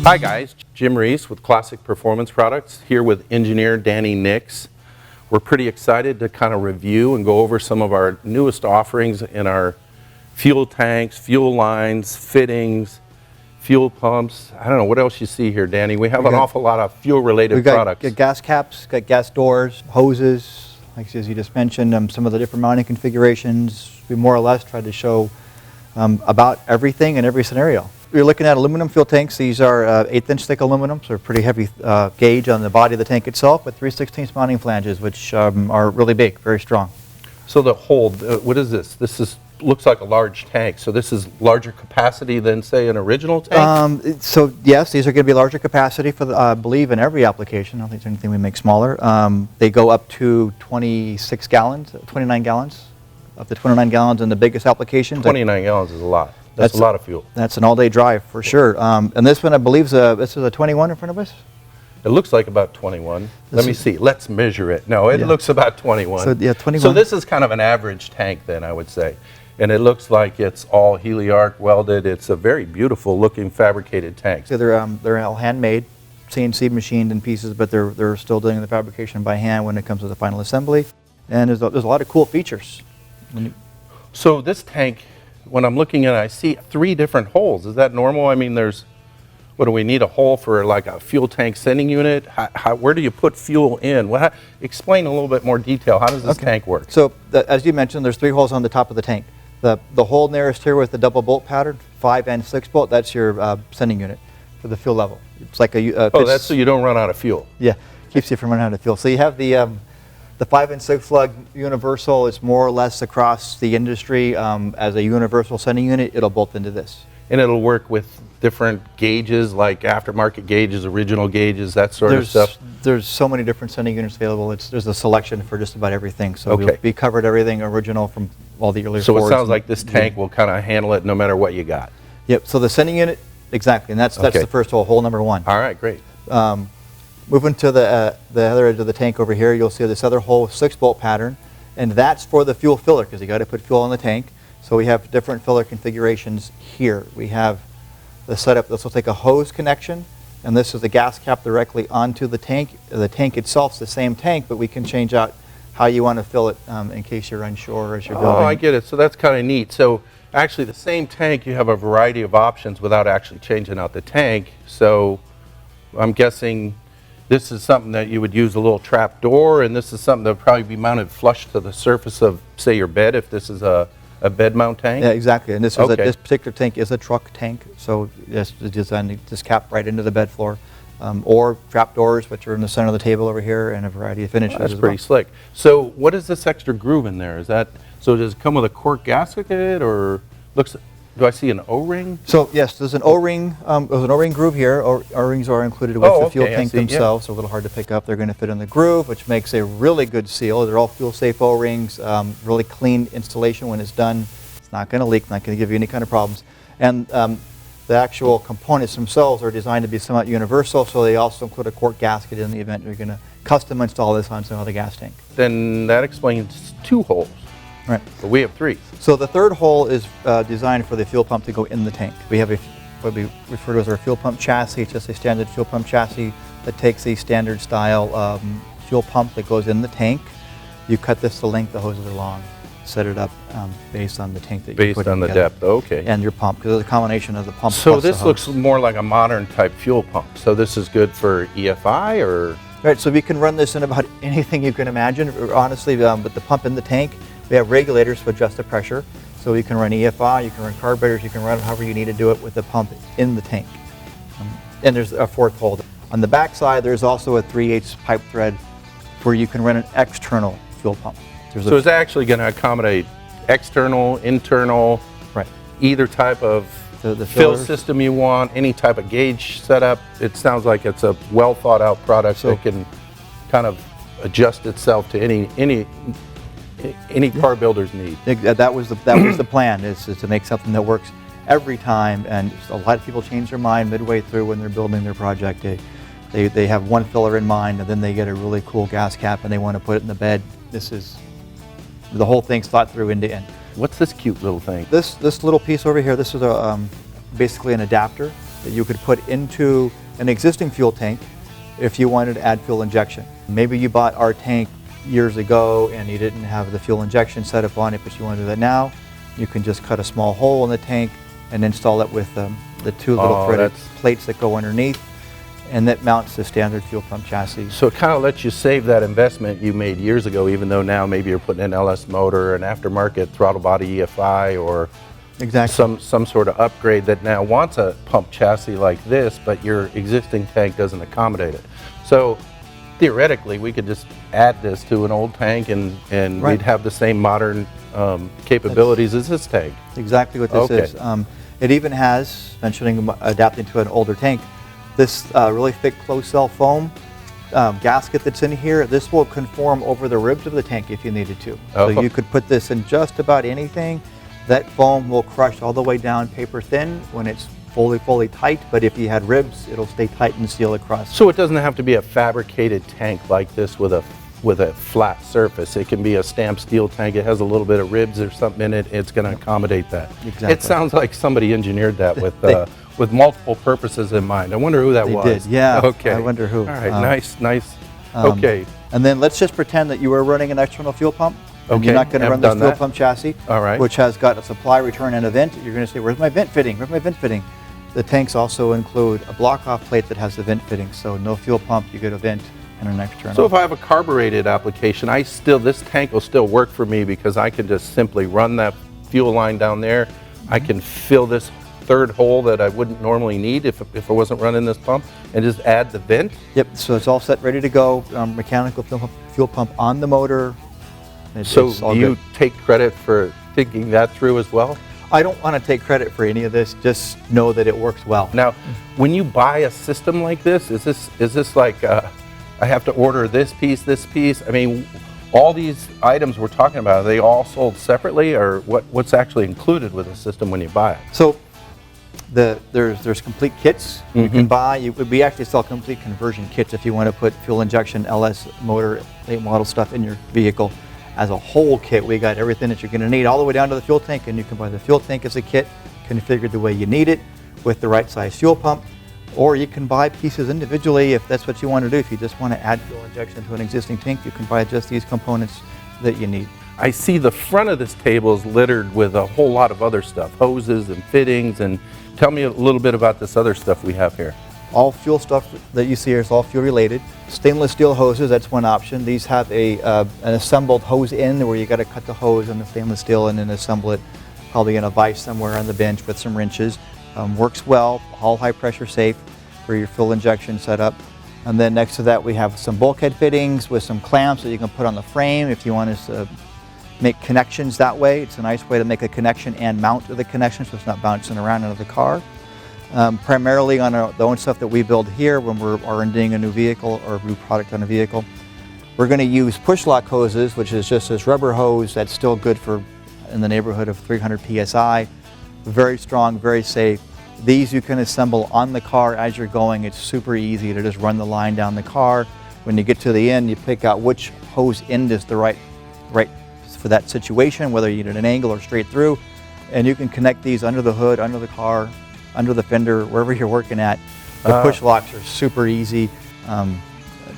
Hi guys, Jim Reese with Classic Performance Products, here with engineer Danny Nix. We're pretty excited to kind of review and go over some of our newest offerings in our fuel tanks, fuel lines, fittings, fuel pumps. I don't know what else you see here, Danny. We have an awful lot of fuel related products. Got gas caps, got gas doors, hoses, like as you just mentioned, some of the different mounting configurations. We more or less tried to show about everything in every scenario. We're looking at aluminum fuel tanks. These are 1/8" thick aluminum, so pretty heavy gauge on the body of the tank itself, but 3/16 mounting flanges, which are really big, very strong. So the hold, what is this? Looks like a large tank. So this is larger capacity than, say, an original tank? So yes, these are going to be larger capacity for, I believe, in every application. I don't think there's anything we make smaller. They go up to 26 gallons, 29 gallons, up to 29 gallons in the biggest applications. 29 gallons is a lot. That's a lot of fuel. That's an all-day drive for sure. And this one, I believe, this is a 21 in front of us. It looks like about 21. Let me see. Let's measure it. No, it looks about 21. So yeah, 21. So this is kind of an average tank then, I would say. And it looks like it's all heliarc welded. It's a very beautiful looking fabricated tank. So they're all handmade, CNC machined in pieces, but they're still doing the fabrication by hand when it comes to the final assembly. And there's a lot of cool features. So this tank, when I'm looking at it, I see 3 different holes. Is that normal? I mean, what do we need a hole for, like a fuel tank sending unit? Where do you put fuel in? Explain a little bit more detail. How does this tank work? So as you mentioned, there's 3 holes on the top of the tank. The hole nearest here with the double bolt pattern, 5 and 6 bolt, that's your sending unit for the fuel level. It's like that's so you don't run out of fuel. Yeah, keeps you from running out of fuel. So you have the 5 and 6 lug universal. It's more or less across the industry as a universal sending unit. It'll bolt into this. And it'll work with different gauges, like aftermarket gauges, original gauges, that sort of stuff? There's so many different sending units available. There's a selection for just about everything. So we covered everything original from all the earlier Fords. So it sounds like this tank will kind of handle it no matter what you got. Yep, so the sending unit, exactly, and that's the first hole number 1. All right, great. Moving to the other edge of the tank over here, you'll see this other hole 6 bolt pattern, and that's for the fuel filler, because you got to put fuel in the tank. So we have different filler configurations here. We have the setup. This will take a hose connection, and this is the gas cap directly onto the tank. The tank itself is the same tank, but we can change out how you want to fill it in case you're unsure as you're building. Oh, I get it. So that's kind of neat. So actually the same tank, you have a variety of options without actually changing out the tank. So I'm guessing this is something that you would use a little trap door, and this is something that would probably be mounted flush to the surface of, say, your bed, if this is a bed mount tank? Yeah, exactly. And this particular tank is a truck tank, so it's designed to just cap right into the bed floor. Or trap doors, which are in the center of the table over here, and a variety of finishes. That's pretty slick. So what is this extra groove in there? So does it come with a cork gasket, or do I see an O-ring? So yes, there's an O-ring. There's an O-ring groove here. O-rings are included with the fuel tank themselves, so a little hard to pick up. They're going to fit in the groove, which makes a really good seal. They're all fuel-safe O-rings. Really clean installation when it's done. It's not going to leak. Not going to give you any kind of problems. And the actual components themselves are designed to be somewhat universal, so they also include a cork gasket in the event you're going to custom install this on some other gas tank. Then that explains 2 holes. Right. But we have 3. So the 3rd hole is designed for the fuel pump to go in the tank. We have what we refer to as our fuel pump chassis. It's just a standard fuel pump chassis that takes a standard style fuel pump that goes in the tank. You cut this to length, the hoses are long. Set it up based on the tank that you put in. Based on the depth, okay. And your pump, because it's a combination of the pump. So this looks more like a modern type fuel pump. So this is good for EFI, or? Right, so we can run this in about anything you can imagine. Honestly, with the pump in the tank, we have regulators to adjust the pressure. So you can run EFI, you can run carburetors, you can run it however you need to do it with the pump in the tank. And there's a 4th hole. On the back side, there's also a 3/8 pipe thread where you can run an external fuel pump. So it's actually going to accommodate external, internal, either type of the fill system you want, any type of gauge setup. It sounds like it's a well thought out product that can kind of adjust itself to any car builder's need. That was the plan, is to make something that works every time. And a lot of people change their mind midway through when they're building their project. They have one filler in mind, and then they get a really cool gas cap and they want to put it in the bed. The whole thing's thought through end to end. What's this cute little thing? This little piece over here, this is basically an adapter that you could put into an existing fuel tank if you wanted to add fuel injection. Maybe you bought our tank years ago and you didn't have the fuel injection set up on it, but you want to do that now. You can just cut a small hole in the tank and install it with the two little threaded plates that go underneath, and that mounts the standard fuel pump chassis. So it kind of lets you save that investment you made years ago, even though now maybe you're putting an LS motor, an aftermarket throttle body EFI, or some sort of upgrade that now wants a pump chassis like this, but your existing tank doesn't accommodate it. So theoretically, we could just add this to an old tank and we'd have the same modern capabilities as this tank. Exactly what this is. It even has, mentioning adapting to an older tank, this really thick closed cell foam gasket that's in here. This will conform over the ribs of the tank if you needed to. So you could put this in just about anything. That foam will crush all the way down paper thin when it's fully tight, but if you had ribs, it'll stay tight and seal across. So it doesn't have to be a fabricated tank like this with a flat surface. It can be a stamped steel tank. It has a little bit of ribs or something in it. It's going to accommodate that. Exactly. It sounds like somebody engineered that with multiple purposes in mind. I wonder who that was. They did, yeah. Okay. I wonder who. All right, nice. Okay. And then let's just pretend that you were running an external fuel pump. Okay. You're not going to run this fuel pump chassis, which has got a supply, return, and a vent. You're going to say, where's my vent fitting? Where's my vent fitting? The tanks also include a block-off plate that has the vent fitting. So no fuel pump, you get a vent and an external. So if I have a carbureted application, this tank will still work for me because I can just simply run that fuel line down there. I can fill this third hole that I wouldn't normally need if I wasn't running this pump, and just add the vent. Yep, so it's all set, ready to go. Mechanical fuel pump on the motor. So do you take credit for thinking that through as well? I don't want to take credit for any of this, just know that it works well. Now, when you buy a system like this, is this like I have to order this piece? I mean, all these items we're talking about, are they all sold separately, or what's actually included with the system when you buy it? So there's complete kits you can buy. We actually sell complete conversion kits if you want to put fuel injection, LS motor, late model stuff in your vehicle. As a whole kit, we got everything that you're going to need all the way down to the fuel tank, and you can buy the fuel tank as a kit, configured the way you need it with the right size fuel pump, or you can buy pieces individually if that's what you want to do. If you just want to add fuel injection to an existing tank, you can buy just these components that you need. I see the front of this table is littered with a whole lot of other stuff, hoses and fittings, and tell me a little bit about this other stuff we have here. All fuel stuff that you see here is all fuel related. Stainless steel hoses, that's one option. These have an assembled hose end where you got to cut the hose on the stainless steel and then assemble it probably in a vise somewhere on the bench with some wrenches. Works well, all high pressure safe for your fuel injection setup. And then next to that we have some bulkhead fittings with some clamps that you can put on the frame if you want to make connections that way. It's a nice way to make a connection and mount the connection so it's not bouncing around into the car. Primarily on the own stuff that we build here when we're R&Ding a new vehicle or a new product on a vehicle. We're going to use push lock hoses, which is just this rubber hose that's still good for in the neighborhood of 300 PSI. Very strong, very safe. These you can assemble on the car as you're going. It's super easy to just run the line down the car. When you get to the end, you pick out which hose end is the right for that situation, whether you need an angle or straight through, and you can connect these under the hood, under the car, under the fender, wherever you're working at. The push locks are super easy.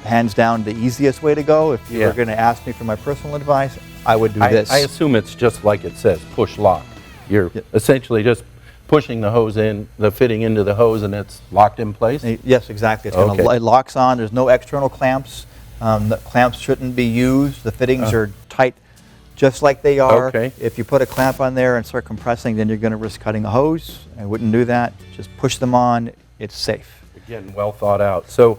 Hands down, the easiest way to go. If you were going to ask me for my personal advice, I would do this. I assume it's just like it says, push lock. You're essentially just pushing the hose in, the fitting into the hose, and it's locked in place? Yes, exactly. It locks on. There's no external clamps. The clamps shouldn't be used. The fittings are tight just like they are. If you put a clamp on there and start compressing, then you're going to risk cutting a hose. I wouldn't do that. Just push them on. It's safe. Again, well thought out. So,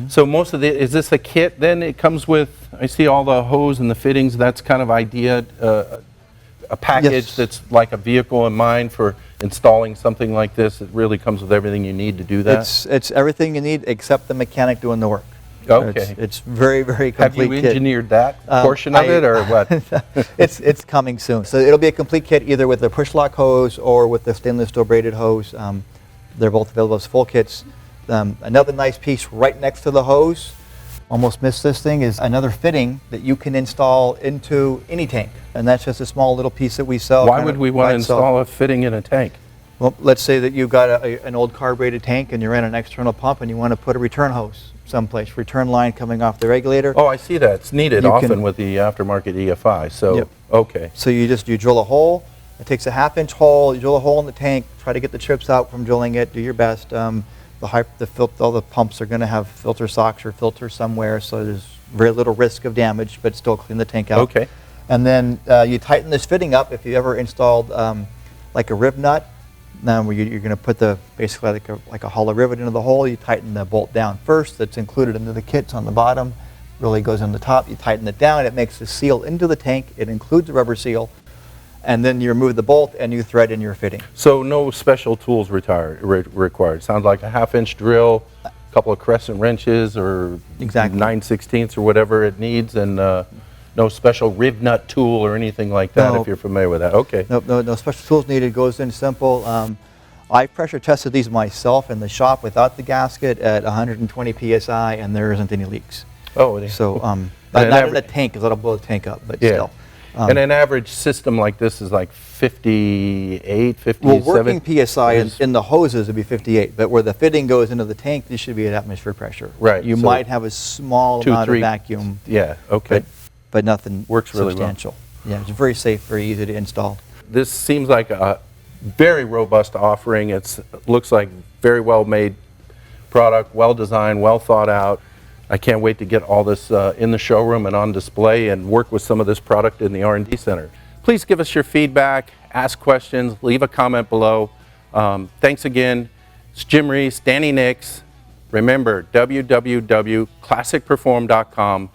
so most of is this a kit then? It comes with, I see all the hose and the fittings. That's kind of a package that's like a vehicle in mind for installing something like this. It really comes with everything you need to do that? It's everything you need except the mechanic doing the work. Okay. It's very, very complete kit. Have you engineered that portion of it, or what? It's coming soon. So it'll be a complete kit either with the push lock hose or with the stainless steel braided hose. They're both available as full kits. Another nice piece right next to the hose, almost missed this thing, is another fitting that you can install into any tank. And that's just a small little piece that we sell. Why would we want to install a fitting in a tank? Well, let's say that you've got an old carbureted tank and you're in an external pump and you want to put a return hose someplace, return line coming off the regulator. Oh, I see that. It's needed often with the aftermarket EFI. So, yep. Okay. So you drill a hole. It takes a 1/2-inch hole. You drill a hole in the tank. Try to get the chips out from drilling it. Do your best. All the pumps are going to have filter socks or filters somewhere, so there's very little risk of damage, but still clean the tank out. Okay. And then you tighten this fitting up. If you ever installed like a rib nut, where you're going to put basically like a hollow rivet into the hole, you tighten the bolt down first. That's included into the kits on the bottom. Really goes in the top. You tighten it down. It makes the seal into the tank. It includes a rubber seal. And then you remove the bolt and you thread in your fitting. So no special tools required. Sounds like a 1/2-inch drill, a couple of crescent wrenches, or exactly 9/16 or whatever it needs, and no special rib nut tool or anything like that. If you're familiar with that. Okay. No special tools needed. Goes in simple. I pressure tested these myself in the shop without the gasket at 120 psi, and there isn't any leaks. Oh. So not in the tank, because that'll blow the tank up, but still. And an average system like this is like 58, 57? Well, working PSI in the hoses would be 58, but where the fitting goes into the tank, this should be at atmosphere pressure. Right. You might have a small amount of vacuum. Yeah, okay. But nothing works really substantial. Well. Yeah, it's very safe, very easy to install. This seems like a very robust offering. It looks like very well made product, well designed, well thought out. I can't wait to get all this in the showroom and on display and work with some of this product in the R&D center. Please give us your feedback, ask questions, leave a comment below. Thanks again. It's Jim Reese, Danny Nix. Remember, www.classicperform.com.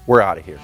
We're out of here.